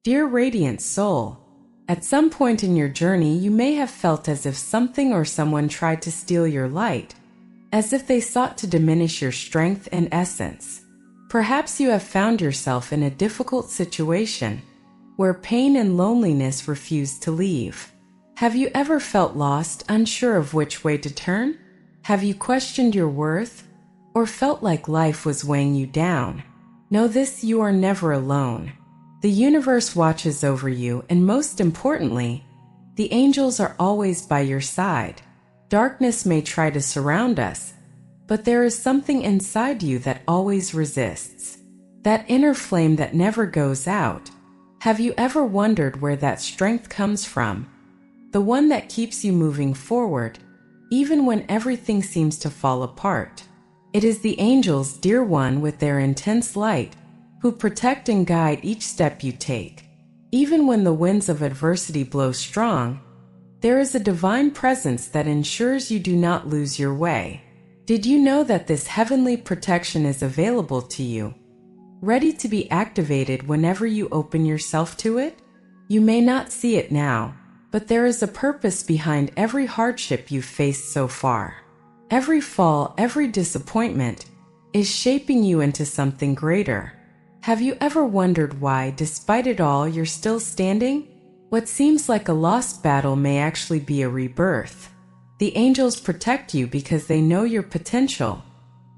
Dear radiant soul, at some point in your journey you may have felt as if something or someone tried to steal your light, as if they sought to diminish your strength and essence. Perhaps you have found yourself in a difficult situation where pain and loneliness refuse to leave. Have you ever felt lost, unsure of which way to turn? Have you questioned your worth, or felt like life was weighing you down? Know this: you are never alone. The universe watches over you, and most importantly, the angels are always by your side. Darkness may try to surround us, but there is something inside you that always resists. That inner flame that never goes out. Have you ever wondered where that strength comes from? The one that keeps you moving forward, even when everything seems to fall apart. It is the angels, dear one, with their intense light, who protect and guide each step you take. Even when the winds of adversity blow strong, there is a divine presence that ensures you do not lose your way. Did you know that this heavenly protection is available to you, ready to be activated whenever you open yourself to it? You may not see it now, but there is a purpose behind every hardship you've faced so far. Every fall, every disappointment is shaping you into something greater. Have you ever wondered why, despite it all, you're still standing? What seems like a lost battle may actually be a rebirth. The angels protect you because they know your potential,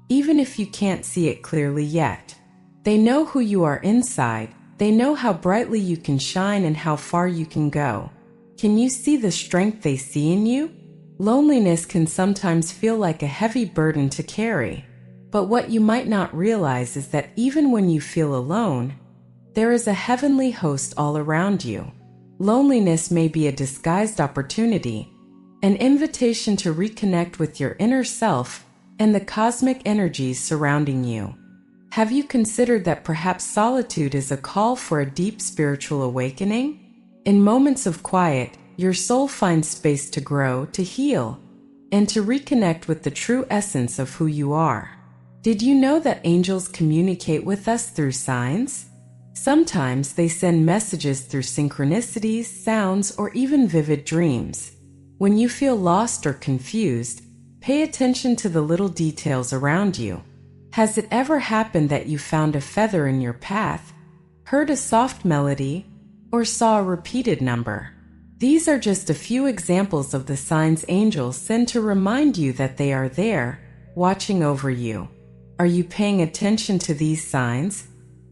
even if you can't see it clearly yet. They know who you are inside. They know how brightly you can shine and how far you can go. Can you see the strength they see in you? Loneliness can sometimes feel like a heavy burden to carry. But what you might not realize is that even when you feel alone, there is a heavenly host all around you. Loneliness may be a disguised opportunity, an invitation to reconnect with your inner self and the cosmic energies surrounding you. Have you considered that perhaps solitude is a call for a deep spiritual awakening? In moments of quiet, your soul finds space to grow, to heal, and to reconnect with the true essence of who you are. Did you know that angels communicate with us through signs? Sometimes they send messages through synchronicities, sounds, or even vivid dreams. When you feel lost or confused, pay attention to the little details around you. Has it ever happened that you found a feather in your path, heard a soft melody, or saw a repeated number? These are just a few examples of the signs angels send to remind you that they are there, watching over you. Are you paying attention to these signs,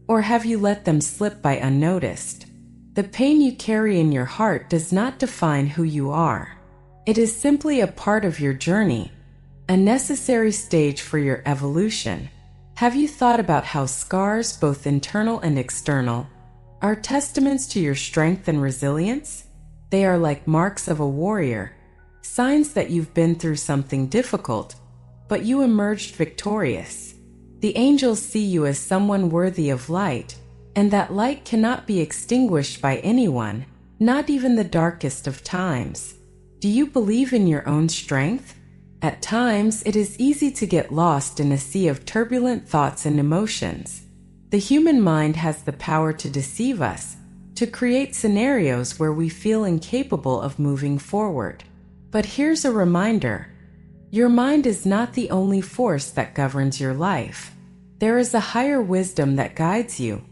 or have you let them slip by unnoticed? The pain you carry in your heart does not define who you are. It is simply a part of your journey, a necessary stage for your evolution. Have you thought about how scars, both internal and external, are testaments to your strength and resilience? They are like marks of a warrior, signs that you've been through something difficult, but you emerged victorious. The angels see you as someone worthy of light, and that light cannot be extinguished by anyone, not even the darkest of times. Do you believe in your own strength? At times, it is easy to get lost in a sea of turbulent thoughts and emotions. The human mind has the power to deceive us, to create scenarios where we feel incapable of moving forward. But here's a reminder: your mind is not the only force that governs your life. There is a higher wisdom that guides you,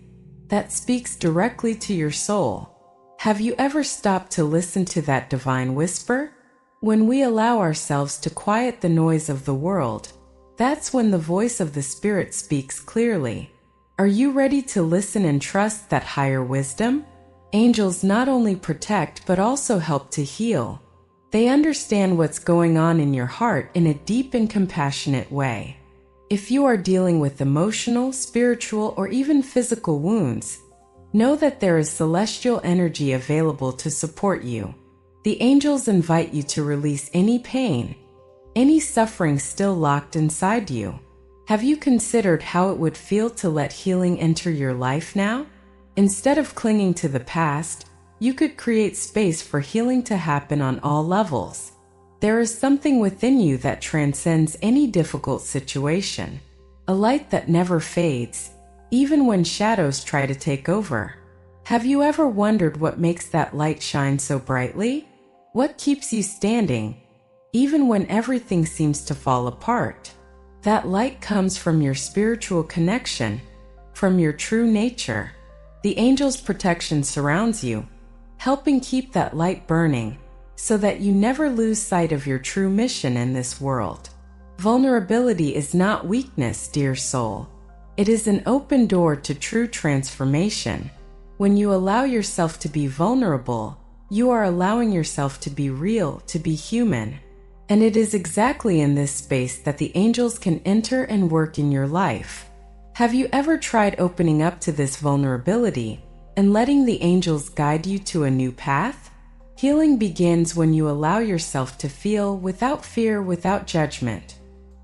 that speaks directly to your soul. Have you ever stopped to listen to that divine whisper? When we allow ourselves to quiet the noise of the world, that's when the voice of the Spirit speaks clearly. Are you ready to listen and trust that higher wisdom? Angels not only protect but also help to heal. They understand what's going on in your heart in a deep and compassionate way. If you are dealing with emotional, spiritual, or even physical wounds, know that there is celestial energy available to support you. The angels invite you to release any pain, any suffering still locked inside you. Have you considered how it would feel to let healing enter your life now? Instead of clinging to the past, you could create space for healing to happen on all levels. There is something within you that transcends any difficult situation, a light that never fades, even when shadows try to take over. Have you ever wondered what makes that light shine so brightly? What keeps you standing, even when everything seems to fall apart? That light comes from your spiritual connection, from your true nature. The angel's protection surrounds you, helping keep that light burning, so that you never lose sight of your true mission in this world. Vulnerability is not weakness, dear soul. It is an open door to true transformation. When you allow yourself to be vulnerable, you are allowing yourself to be real, to be human. And it is exactly in this space that the angels can enter and work in your life. Have you ever tried opening up to this vulnerability and letting the angels guide you to a new path? Healing begins when you allow yourself to feel without fear, without judgment.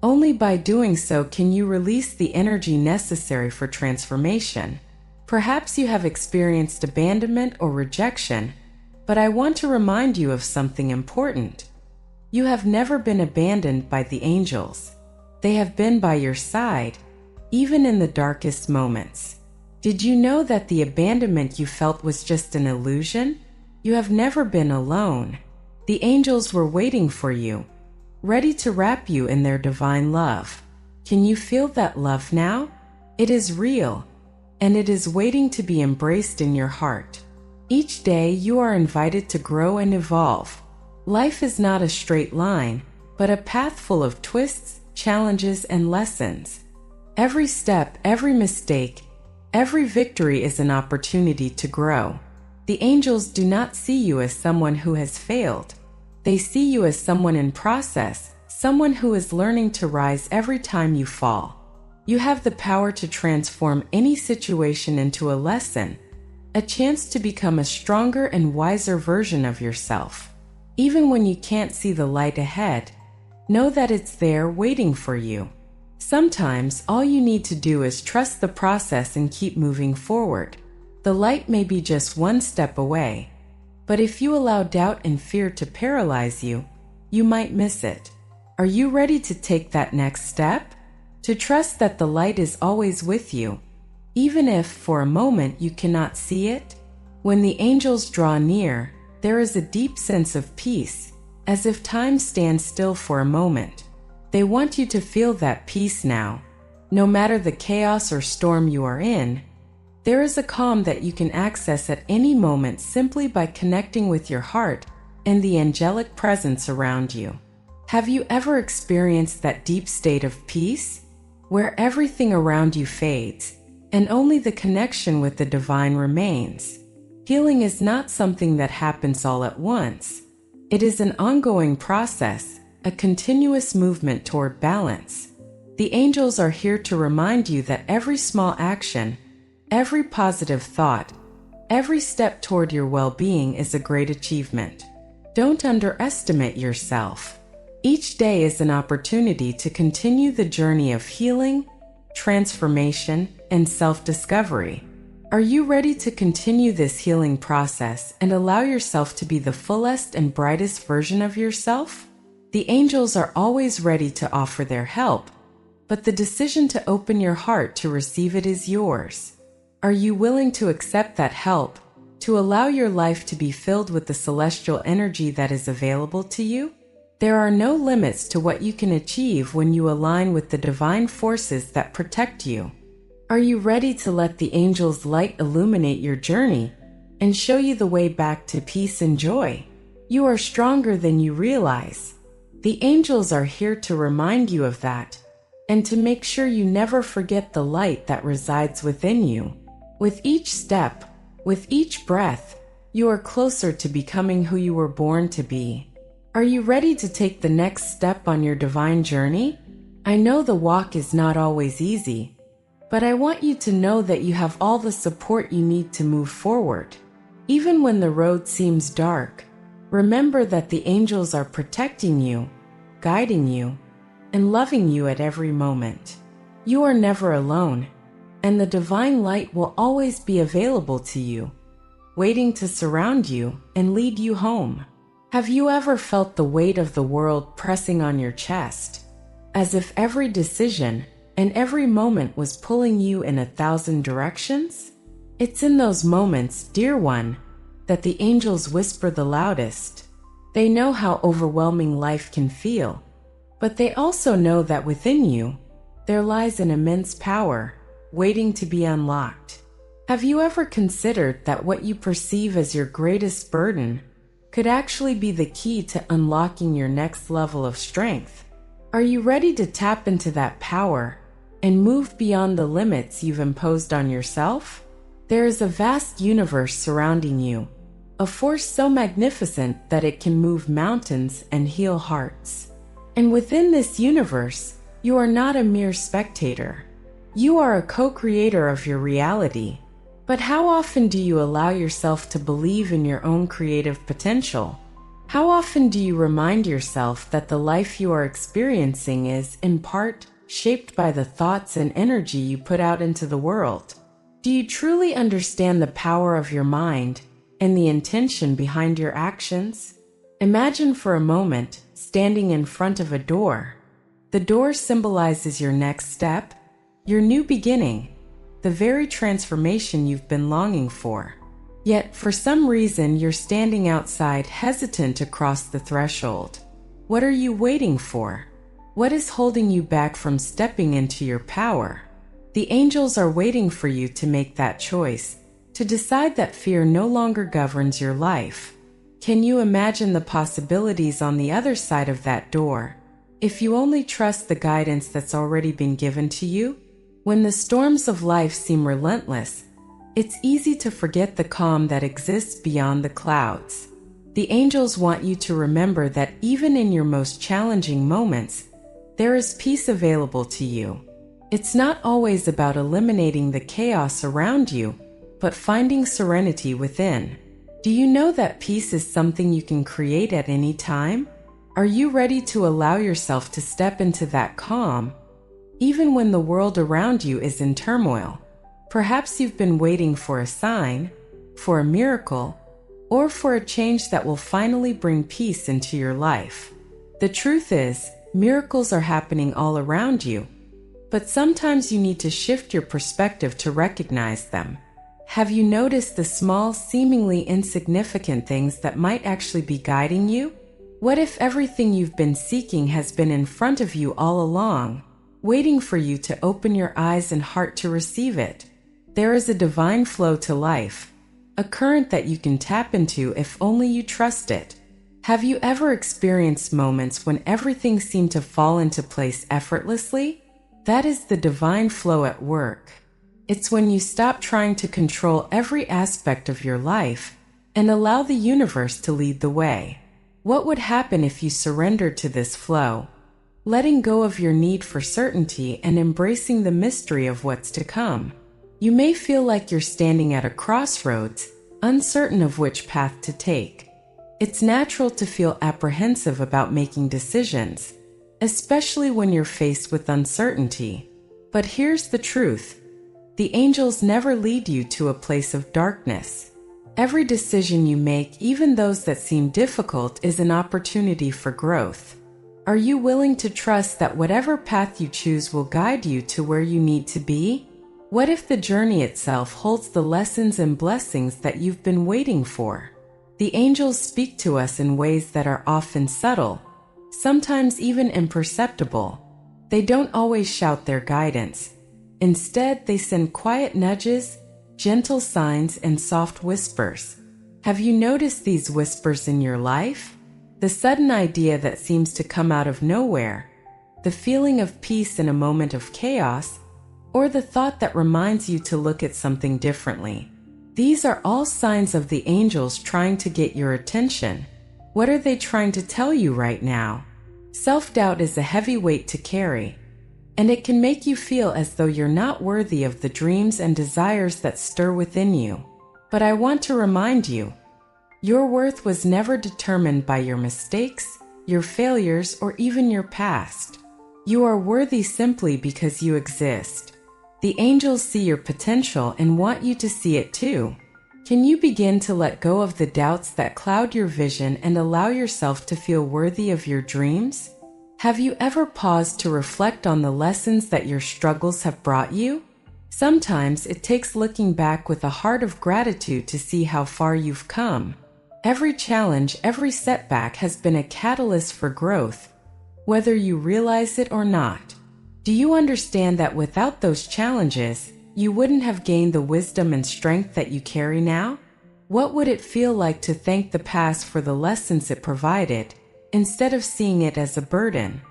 Only by doing so can you release the energy necessary for transformation. Perhaps you have experienced abandonment or rejection, but I want to remind you of something important. You have never been abandoned by the angels. They have been by your side, even in the darkest moments. Did you know that the abandonment you felt was just an illusion? You have never been alone. The angels were waiting for you, ready to wrap you in their divine love. Can you feel that love now? It is real, and it is waiting to be embraced in your heart. Each day you are invited to grow and evolve. Life is not a straight line, but a path full of twists, challenges, and lessons. Every step, every mistake, every victory is an opportunity to grow. The angels do not see you as someone who has failed. They see you as someone in process, someone who is learning to rise every time you fall. You have the power to transform any situation into a lesson, a chance to become a stronger and wiser version of yourself. Even when you can't see the light ahead, know that it's there waiting for you. Sometimes all you need to do is trust the process and keep moving forward. The light may be just one step away, but if you allow doubt and fear to paralyze you, you might miss it. Are you ready to take that next step? To trust that the light is always with you, even if for a moment you cannot see it? When the angels draw near, there is a deep sense of peace, as if time stands still for a moment. They want you to feel that peace now. No matter the chaos or storm you are in, there is a calm that you can access at any moment simply by connecting with your heart and the angelic presence around you. Have you ever experienced that deep state of peace, where everything around you fades, and only the connection with the divine remains? Healing is not something that happens all at once. It is an ongoing process, a continuous movement toward balance. The angels are here to remind you that every small action, every positive thought, every step toward your well-being is a great achievement. Don't underestimate yourself. Each day is an opportunity to continue the journey of healing, transformation, and self-discovery. Are you ready to continue this healing process and allow yourself to be the fullest and brightest version of yourself? The angels are always ready to offer their help, but the decision to open your heart to receive it is yours. Are you willing to accept that help, to allow your life to be filled with the celestial energy that is available to you? There are no limits to what you can achieve when you align with the divine forces that protect you. Are you ready to let the angels' light illuminate your journey and show you the way back to peace and joy? You are stronger than you realize. The angels are here to remind you of that and to make sure you never forget the light that resides within you. With each step, with each breath, you are closer to becoming who you were born to be. Are you ready to take the next step on your divine journey? I know the walk is not always easy, but I want you to know that you have all the support you need to move forward. Even when the road seems dark, remember that the angels are protecting you, guiding you, and loving you at every moment. You are never alone, and the divine light will always be available to you, waiting to surround you and lead you home. Have you ever felt the weight of the world pressing on your chest, as if every decision and every moment was pulling you in 1,000 directions? It's in those moments, dear one, that the angels whisper the loudest. They know how overwhelming life can feel, but they also know that within you, there lies an immense power, waiting to be unlocked. Have you ever considered that what you perceive as your greatest burden could actually be the key to unlocking your next level of strength? Are you ready to tap into that power and move beyond the limits you've imposed on yourself? There is a vast universe surrounding you, a force so magnificent that it can move mountains and heal hearts. And within this universe, you are not a mere spectator. You are a co-creator of your reality. But how often do you allow yourself to believe in your own creative potential? How often do you remind yourself that the life you are experiencing is, in part, shaped by the thoughts and energy you put out into the world? Do you truly understand the power of your mind and the intention behind your actions? Imagine for a moment standing in front of a door. The door symbolizes your next step, your new beginning, the very transformation you've been longing for. Yet, for some reason, you're standing outside, hesitant to cross the threshold. What are you waiting for? What is holding you back from stepping into your power? The angels are waiting for you to make that choice, to decide that fear no longer governs your life. Can you imagine the possibilities on the other side of that door, if you only trust the guidance that's already been given to you? When the storms of life seem relentless, it's easy to forget the calm that exists beyond the clouds. The angels want you to remember that even in your most challenging moments, there is peace available to you. It's not always about eliminating the chaos around you, but finding serenity within. Do you know that peace is something you can create at any time? Are you ready to allow yourself to step into that calm, even when the world around you is in turmoil? Perhaps you've been waiting for a sign, for a miracle, or for a change that will finally bring peace into your life. The truth is, miracles are happening all around you, but sometimes you need to shift your perspective to recognize them. Have you noticed the small, seemingly insignificant things that might actually be guiding you? What if everything you've been seeking has been in front of you all along, waiting for you to open your eyes and heart to receive it? There is a divine flow to life, a current that you can tap into if only you trust it. Have you ever experienced moments when everything seemed to fall into place effortlessly? That is the divine flow at work. It's when you stop trying to control every aspect of your life and allow the universe to lead the way. What would happen if you surrendered to this flow, letting go of your need for certainty and embracing the mystery of what's to come? You may feel like you're standing at a crossroads, uncertain of which path to take. It's natural to feel apprehensive about making decisions, especially when you're faced with uncertainty. But here's the truth. The angels never lead you to a place of darkness. Every decision you make, even those that seem difficult, is an opportunity for growth. Are you willing to trust that whatever path you choose will guide you to where you need to be? What if the journey itself holds the lessons and blessings that you've been waiting for? The angels speak to us in ways that are often subtle, sometimes even imperceptible. They don't always shout their guidance. Instead, they send quiet nudges, gentle signs, and soft whispers. Have you noticed these whispers in your life? The sudden idea that seems to come out of nowhere, the feeling of peace in a moment of chaos, or the thought that reminds you to look at something differently. These are all signs of the angels trying to get your attention. What are they trying to tell you right now? Self-doubt is a heavy weight to carry, and it can make you feel as though you're not worthy of the dreams and desires that stir within you. But I want to remind you, your worth was never determined by your mistakes, your failures, or even your past. You are worthy simply because you exist. The angels see your potential and want you to see it too. Can you begin to let go of the doubts that cloud your vision and allow yourself to feel worthy of your dreams? Have you ever paused to reflect on the lessons that your struggles have brought you? Sometimes it takes looking back with a heart of gratitude to see how far you've come. Every challenge, every setback has been a catalyst for growth, whether you realize it or not. Do you understand that without those challenges, you wouldn't have gained the wisdom and strength that you carry now? What would it feel like to thank the past for the lessons it provided, instead of seeing it as a burden?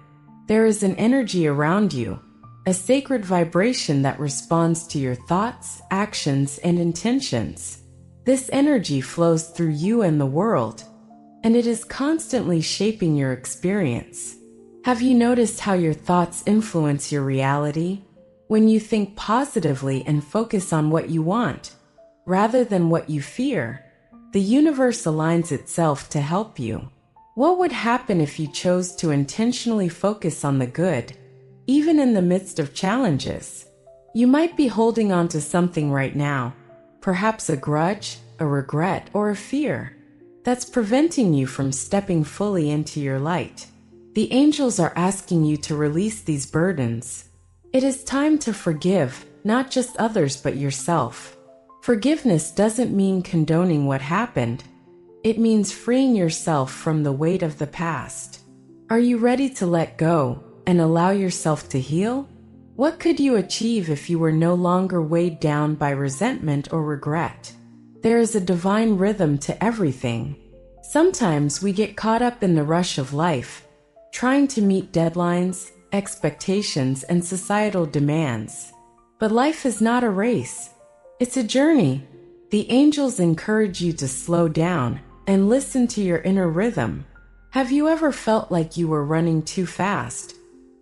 There is an energy around you, a sacred vibration that responds to your thoughts, actions, and intentions. This energy flows through you and the world, and it is constantly shaping your experience. Have you noticed how your thoughts influence your reality? When you think positively and focus on what you want, rather than what you fear, the universe aligns itself to help you. What would happen if you chose to intentionally focus on the good, even in the midst of challenges? You might be holding on to something right now, perhaps a grudge, a regret, or a fear, that's preventing you from stepping fully into your light. The angels are asking you to release these burdens. It is time to forgive, not just others but yourself. Forgiveness doesn't mean condoning what happened. It means freeing yourself from the weight of the past. Are you ready to let go and allow yourself to heal? What could you achieve if you were no longer weighed down by resentment or regret? There is a divine rhythm to everything. Sometimes we get caught up in the rush of life, trying to meet deadlines, expectations, and societal demands. But life is not a race. It's a journey. The angels encourage you to slow down and listen to your inner rhythm. Have you ever felt like you were running too fast,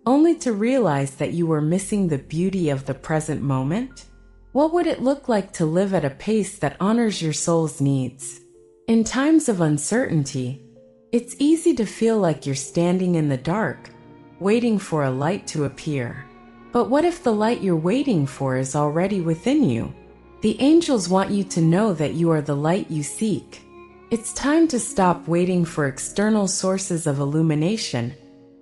only to realize that you were missing the beauty of the present moment? What would it look like to live at a pace that honors your soul's needs? In times of uncertainty, it's easy to feel like you're standing in the dark, waiting for a light to appear. But what if the light you're waiting for is already within you? The angels want you to know that you are the light you seek. It's time to stop waiting for external sources of illumination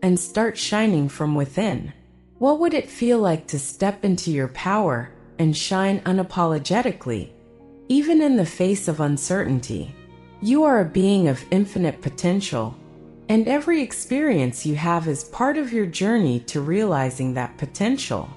and start shining from within. What would it feel like to step into your power and shine unapologetically, even in the face of uncertainty? You are a being of infinite potential, and every experience you have is part of your journey to realizing that potential.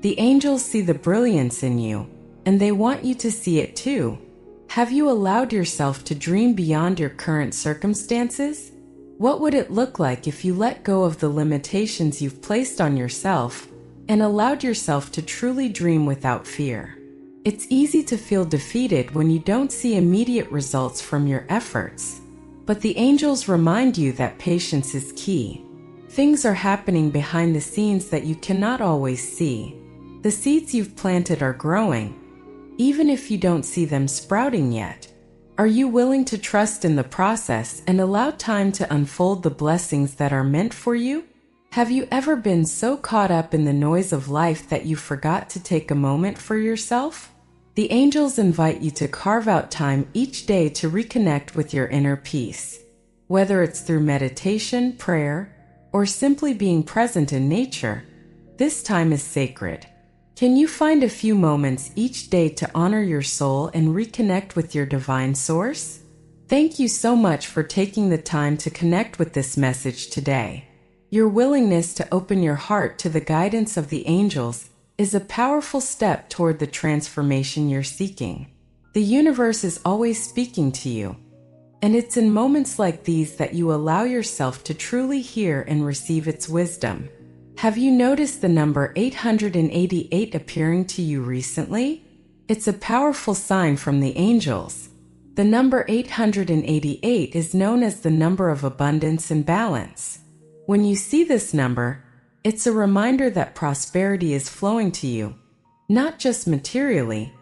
The angels see the brilliance in you, and they want you to see it too. Have you allowed yourself to dream beyond your current circumstances? What would it look like if you let go of the limitations you've placed on yourself and allowed yourself to truly dream without fear? It's easy to feel defeated when you don't see immediate results from your efforts. But the angels remind you that patience is key. Things are happening behind the scenes that you cannot always see. The seeds you've planted are growing, even if you don't see them sprouting yet. Are you willing to trust in the process and allow time to unfold the blessings that are meant for you? Have you ever been so caught up in the noise of life that you forgot to take a moment for yourself? The angels invite you to carve out time each day to reconnect with your inner peace. Whether it's through meditation, prayer, or simply being present in nature, this time is sacred. Can you find a few moments each day to honor your soul and reconnect with your divine source? Thank you so much for taking the time to connect with this message today. Your willingness to open your heart to the guidance of the angels is a powerful step toward the transformation you're seeking. The universe is always speaking to you, and it's in moments like these that you allow yourself to truly hear and receive its wisdom. Have you noticed the number 888 appearing to you recently? It's a powerful sign from the angels. The number 888 is known as the number of abundance and balance. When you see this number, it's a reminder that prosperity is flowing to you, not just materially,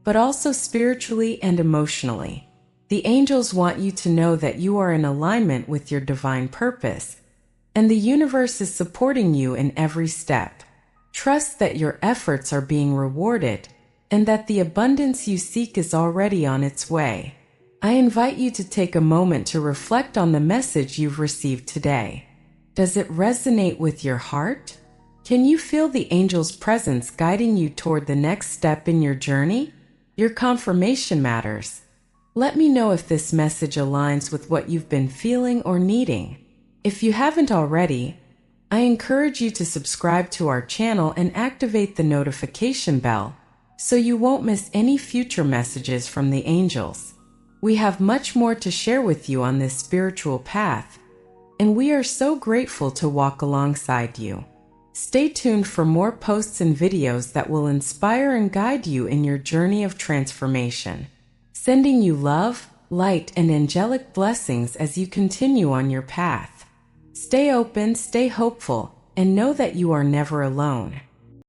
but also spiritually and emotionally. The angels want you to know that you are in alignment with your divine purpose, and the universe is supporting you in every step. Trust that your efforts are being rewarded, and that the abundance you seek is already on its way. I invite you to take a moment to reflect on the message you've received today. Does it resonate with your heart? Can you feel the angel's presence guiding you toward the next step in your journey? Your confirmation matters. Let me know if this message aligns with what you've been feeling or needing. If you haven't already, I encourage you to subscribe to our channel and activate the notification bell so you won't miss any future messages from the angels. We have much more to share with you on this spiritual path, and we are so grateful to walk alongside you. Stay tuned for more posts and videos that will inspire and guide you in your journey of transformation. Sending you love, light, and angelic blessings as you continue on your path. Stay open, stay hopeful, and know that you are never alone.